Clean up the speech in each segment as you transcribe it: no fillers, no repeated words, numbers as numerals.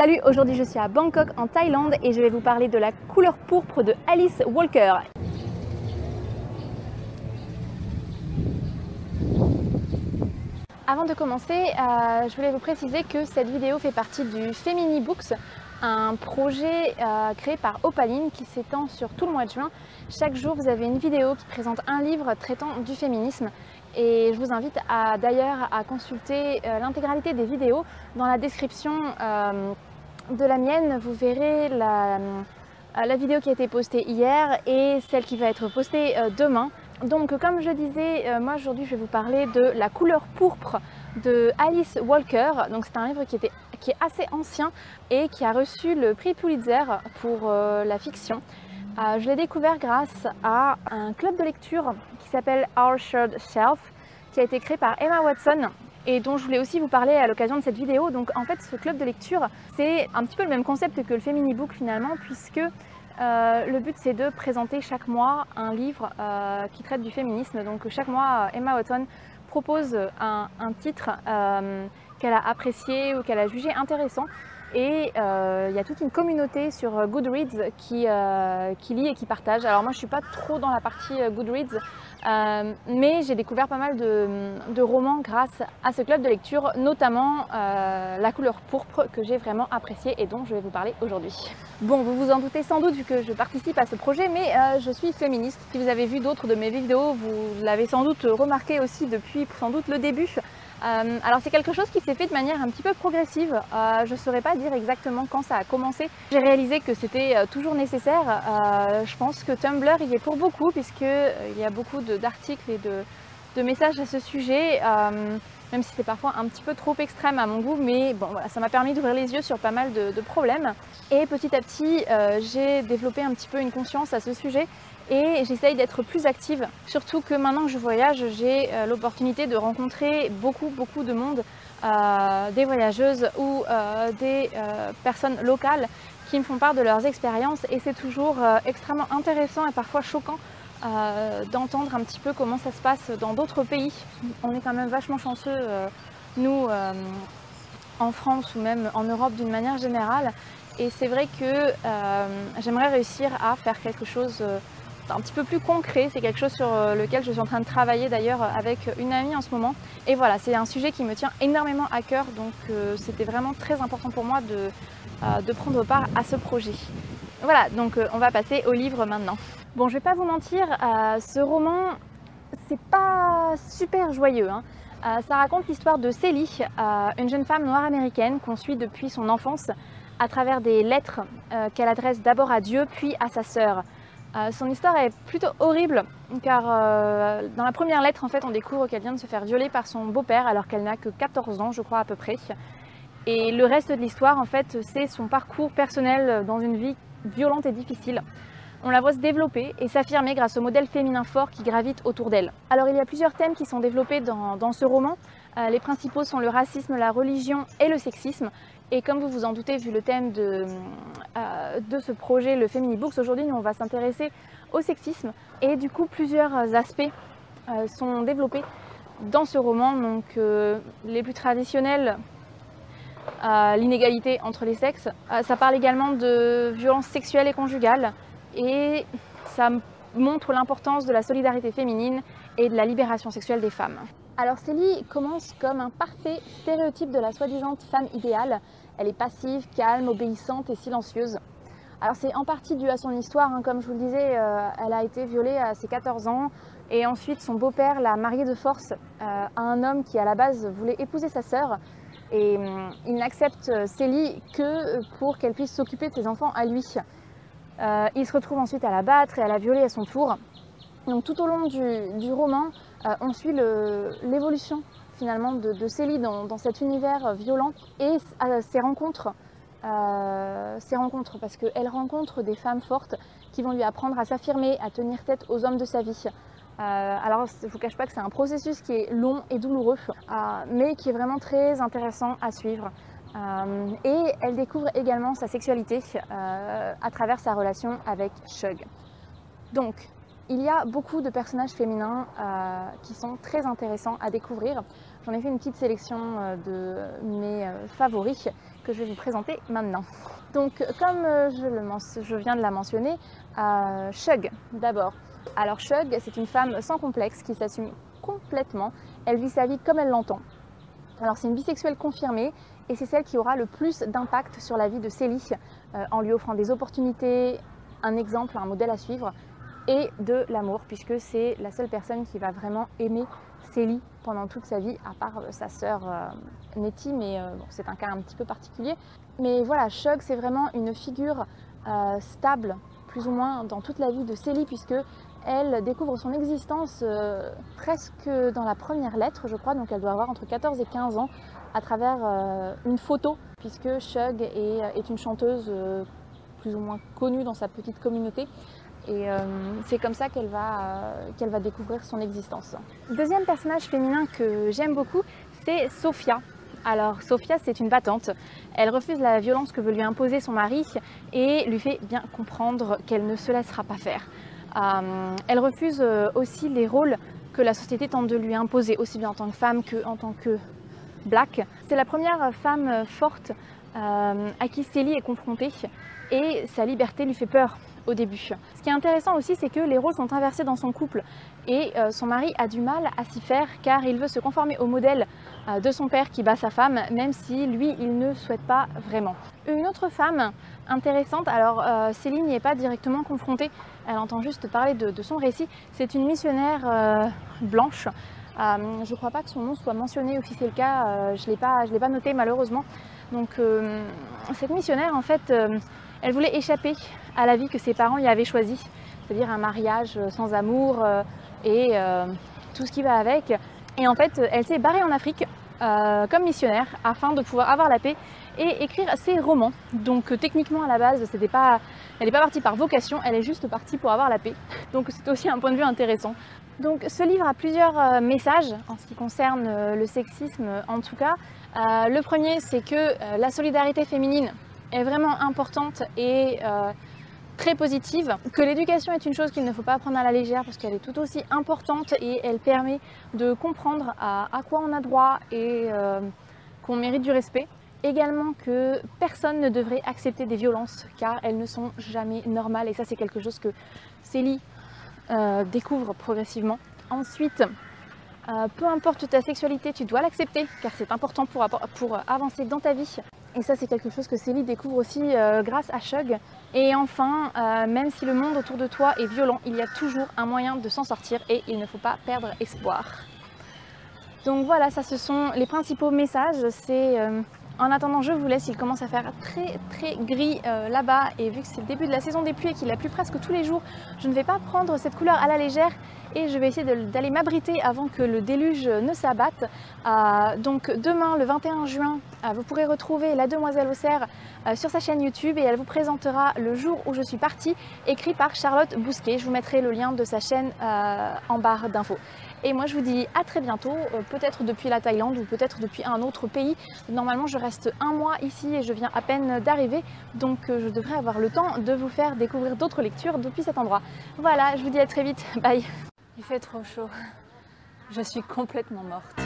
Salut, aujourd'hui je suis à Bangkok en Thaïlande et je vais vous parler de la couleur pourpre de Alice Walker. Avant de commencer, je voulais vous préciser que cette vidéo fait partie du Femini Books, un projet créé par Opaline qui s'étend sur tout le mois de juin. Chaque jour, vous avez une vidéo qui présente un livre traitant du féminisme et je vous invite d'ailleurs à consulter l'intégralité des vidéos. Dans la description de la mienne, vous verrez la vidéo qui a été postée hier et celle qui va être postée demain. Donc comme je disais, moi aujourd'hui je vais vous parler de La couleur pourpre de Alice Walker. Donc c'est un livre qui est assez ancien et qui a reçu le prix Pulitzer pour la fiction. Je l'ai découvert grâce à un club de lecture qui s'appelle Our Shared Shelf, qui a été créé par Emma Watson et dont je voulais aussi vous parler à l'occasion de cette vidéo. Donc en fait ce club de lecture, c'est un petit peu le même concept que le Femini Book finalement, puisque le but c'est de présenter chaque mois un livre qui traite du féminisme. Donc chaque mois Emma Watson propose un titre qu'elle a apprécié ou qu'elle a jugé intéressant. Et il y a toute une communauté sur Goodreads qui lit et qui partage. Alors moi je ne suis pas trop dans la partie Goodreads, mais j'ai découvert pas mal de romans grâce à ce club de lecture, notamment La couleur pourpre que j'ai vraiment apprécié et dont je vais vous parler aujourd'hui. Bon, vous vous en doutez sans doute vu que je participe à ce projet, mais je suis féministe. Si vous avez vu d'autres de mes vidéos, vous l'avez sans doute remarqué aussi depuis sans doute le début. Alors c'est quelque chose qui s'est fait de manière un petit peu progressive. Je ne saurais pas dire exactement quand ça a commencé. J'ai réalisé que c'était toujours nécessaire. Je pense que Tumblr y est pour beaucoup, puisqu'il y a beaucoup d'articles et de messages à ce sujet, même si c'est parfois un petit peu trop extrême à mon goût, mais bon voilà, ça m'a permis d'ouvrir les yeux sur pas mal de problèmes. Et petit à petit, j'ai développé un petit peu une conscience à ce sujet. Et j'essaye d'être plus active, surtout que maintenant que je voyage, j'ai l'opportunité de rencontrer beaucoup de monde, des voyageuses ou des personnes locales qui me font part de leurs expériences, et c'est toujours extrêmement intéressant et parfois choquant d'entendre un petit peu comment ça se passe dans d'autres pays. On est quand même vachement chanceux, nous, en France ou même en Europe d'une manière générale, et c'est vrai que j'aimerais réussir à faire quelque chose un petit peu plus concret. C'est quelque chose sur lequel je suis en train de travailler d'ailleurs avec une amie en ce moment. Et voilà, c'est un sujet qui me tient énormément à cœur, donc c'était vraiment très important pour moi de prendre part à ce projet. Voilà, donc on va passer au livre maintenant. Bon, je vais pas vous mentir, ce roman, c'est pas super joyeux, hein. Ça raconte l'histoire de Célie, une jeune femme noire américaine qu'on suit depuis son enfance à travers des lettres qu'elle adresse d'abord à Dieu puis à sa sœur. Son histoire est plutôt horrible car dans la première lettre en fait on découvre qu'elle vient de se faire violer par son beau-père alors qu'elle n'a que 14 ans je crois à peu près, et le reste de l'histoire en fait c'est son parcours personnel dans une vie violente et difficile. On la voit se développer et s'affirmer grâce au modèle féminin fort qui gravite autour d'elle. Alors il y a plusieurs thèmes qui sont développés dans ce roman. Les principaux sont le racisme, la religion et le sexisme. Et comme vous vous en doutez, vu le thème de ce projet, le Femini Books, aujourd'hui nous on va s'intéresser au sexisme. Et du coup plusieurs aspects sont développés dans ce roman. Donc les plus traditionnels, l'inégalité entre les sexes. Ça parle également de violences sexuelles et conjugales. Et ça montre l'importance de la solidarité féminine et de la libération sexuelle des femmes. Alors Célie commence comme un parfait stéréotype de la soi-disant femme idéale. Elle est passive, calme, obéissante et silencieuse. Alors c'est en partie dû à son histoire, hein. Comme je vous le disais, elle a été violée à ses 14 ans et ensuite son beau-père l'a mariée de force à un homme qui à la base voulait épouser sa sœur. Et il n'accepte Célie que pour qu'elle puisse s'occuper de ses enfants à lui. Il se retrouve ensuite à la battre et à la violer à son tour. Donc tout au long du roman, on suit l'évolution finalement de Célie dans cet univers violent et ses rencontres parce qu'elle rencontre des femmes fortes qui vont lui apprendre à s'affirmer, à tenir tête aux hommes de sa vie. Alors je ne vous cache pas que c'est un processus qui est long et douloureux, mais qui est vraiment très intéressant à suivre. Et elle découvre également sa sexualité à travers sa relation avec Shug. Donc, il y a beaucoup de personnages féminins qui sont très intéressants à découvrir. J'en ai fait une petite sélection de mes favoris. que je vais vous présenter maintenant. Donc comme je viens de la mentionner, Shug d'abord. Alors Shug, c'est une femme sans complexe qui s'assume complètement. Elle vit sa vie comme elle l'entend. Alors c'est une bisexuelle confirmée et c'est celle qui aura le plus d'impact sur la vie de Célie en lui offrant des opportunités, un exemple, un modèle à suivre et de l'amour puisque c'est la seule personne qui va vraiment aimer Célie pendant toute sa vie, à part sa sœur Nettie, mais bon, c'est un cas un petit peu particulier. Mais voilà, Shug, c'est vraiment une figure stable, plus ou moins, dans toute la vie de Célie, puisque elle découvre son existence presque dans la première lettre, je crois, donc elle doit avoir entre 14 et 15 ans, à travers une photo, puisque Shug est une chanteuse plus ou moins connue dans sa petite communauté. Et c'est comme ça qu'elle va découvrir son existence. Deuxième personnage féminin que j'aime beaucoup, c'est Sophia. Alors Sophia, c'est une battante. Elle refuse la violence que veut lui imposer son mari et lui fait bien comprendre qu'elle ne se laissera pas faire. Elle refuse aussi les rôles que la société tente de lui imposer, aussi bien en tant que femme qu'en tant que black. C'est la première femme forte à qui Célie est confrontée et sa liberté lui fait peur au début. Ce qui est intéressant aussi, c'est que les rôles sont inversés dans son couple et son mari a du mal à s'y faire car il veut se conformer au modèle de son père qui bat sa femme, même si lui, il ne souhaite pas vraiment. Une autre femme intéressante, alors Céline n'y est pas directement confrontée, elle entend juste parler de son récit, c'est une missionnaire blanche. Je ne crois pas que son nom soit mentionné, ou si c'est le cas, je ne l'ai pas noté malheureusement. Donc cette missionnaire, en fait, elle voulait échapper à la vie que ses parents y avaient choisie, c'est-à-dire un mariage sans amour et tout ce qui va avec. Et en fait, elle s'est barrée en Afrique comme missionnaire afin de pouvoir avoir la paix et écrire ses romans. Donc techniquement à la base, elle n'est pas partie par vocation, elle est juste partie pour avoir la paix. Donc c'est aussi un point de vue intéressant. Donc ce livre a plusieurs messages en ce qui concerne le sexisme en tout cas. Le premier, c'est que la solidarité féminine est vraiment importante et très positive, que l'éducation est une chose qu'il ne faut pas prendre à la légère parce qu'elle est tout aussi importante et elle permet de comprendre à quoi on a droit et qu'on mérite du respect. Également que personne ne devrait accepter des violences car elles ne sont jamais normales et ça c'est quelque chose que Célie découvre progressivement. Ensuite, peu importe ta sexualité, tu dois l'accepter car c'est important pour avancer dans ta vie. Et ça c'est quelque chose que Célie découvre aussi grâce à Shug. Et enfin, même si le monde autour de toi est violent, il y a toujours un moyen de s'en sortir et il ne faut pas perdre espoir. Donc voilà, ça ce sont les principaux messages. En attendant, je vous laisse, il commence à faire très gris là-bas et vu que c'est le début de la saison des pluies et qu'il a plu presque tous les jours, je ne vais pas prendre cette couleur à la légère et je vais essayer d'aller m'abriter avant que le déluge ne s'abatte. Donc demain, le 21 juin, vous pourrez retrouver la demoiselle au cerf sur sa chaîne YouTube et elle vous présentera le jour où je suis partie, écrit par Charlotte Bousquet. Je vous mettrai le lien de sa chaîne en barre d'infos. Et moi je vous dis à très bientôt, peut-être depuis la Thaïlande ou peut-être depuis un autre pays. Normalement je reste un mois ici et je viens à peine d'arriver, donc je devrais avoir le temps de vous faire découvrir d'autres lectures depuis cet endroit. Voilà, je vous dis à très vite, bye. Il fait trop chaud, je suis complètement morte.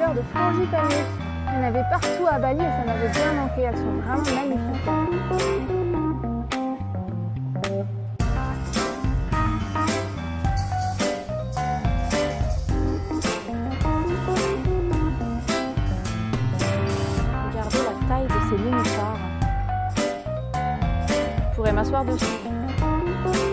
De frangipanier. Il y en avait partout à Bali et ça m'avait bien manqué. Elles sont vraiment magnifiques. pourrais m'asseoir dessus.